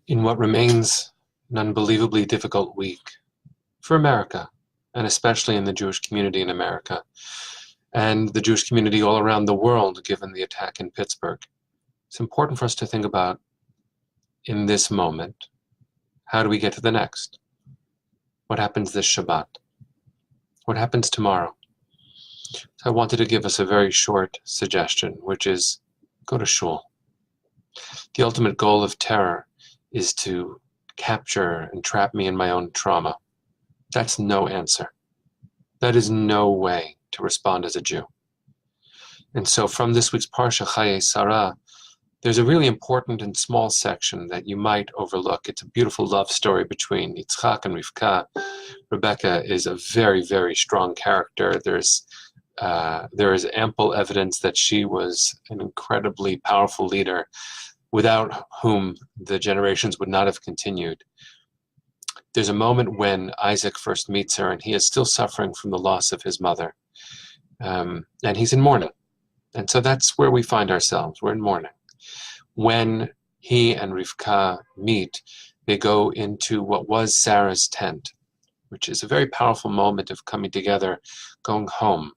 in what remains an unbelievably difficult week for America, and especially in the Jewish community in America, and the Jewish community all around the world, given the attack in Pittsburgh. It's important for us to think about, in this moment, how do we get to the next? What happens this Shabbat? What happens tomorrow? So I wanted to give us a very short suggestion, which is go to shul. The ultimate goal of terror is to capture and trap me in my own trauma. That's no answer. That is no way to respond as a Jew. And so from this week's Parsha, Chaye Sarah, there's a really important and small section that you might overlook. It's a beautiful love story between Yitzchak and Rivka. Rebecca is a very, very strong character. There is ample evidence that she was an incredibly powerful leader, without whom the generations would not have continued. There's a moment when Isaac first meets her, and he is still suffering from the loss of his mother. And he's in mourning. And so that's where we find ourselves. We're in mourning. When he and Rivka meet, they go into what was Sarah's tent, which is a very powerful moment of coming together, going home,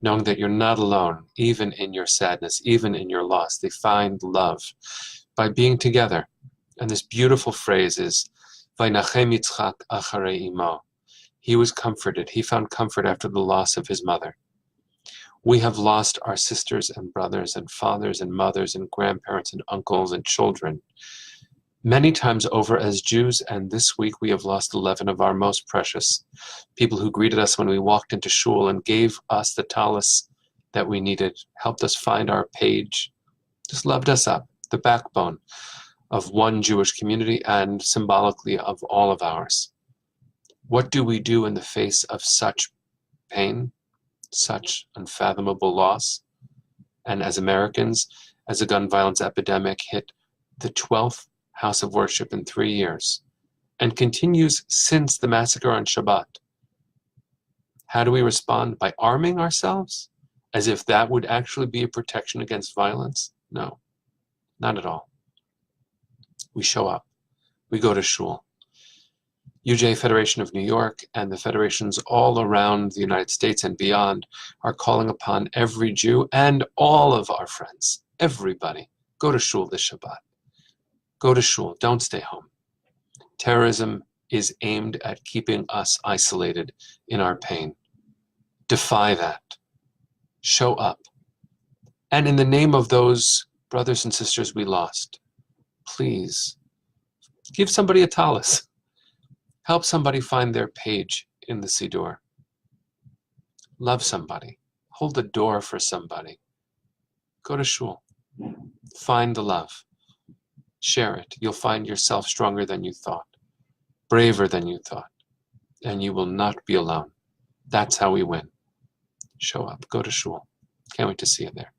knowing that you're not alone, even in your sadness, even in your loss. They find love by being together. And this beautiful phrase is, Vaynachem Yitzchak acharei imo. He was comforted. He found comfort after the loss of his mother. We have lost our sisters and brothers and fathers and mothers and grandparents and uncles and children many times over as Jews, and this week we have lost 11 of our most precious people who greeted us when we walked into shul and gave us the talis that we needed, helped us find our page, just loved us up, the backbone of one Jewish community and symbolically of all of ours. What do we do in the face of such pain, such unfathomable loss? And as Americans, as a gun violence epidemic hit the 12th house of worship in 3 years and continues since the massacre on Shabbat, how do we respond? By arming ourselves? As if that would actually be a protection against violence? No, not at all. We show up. We go to shul. UJ Federation of New York and the federations all around the United States and beyond are calling upon every Jew and all of our friends, everybody, go to shul this Shabbat. Go to shul, don't stay home. Terrorism is aimed at keeping us isolated in our pain. Defy that. Show up. And in the name of those brothers and sisters we lost, please give somebody a talis. Help somebody find their page in the Siddur. Love somebody. Hold the door for somebody. Go to shul. Find the love. Share it. You'll find yourself stronger than you thought, braver than you thought, and you will not be alone. That's how we win. Show up. Go to shul. Can't wait to see you there.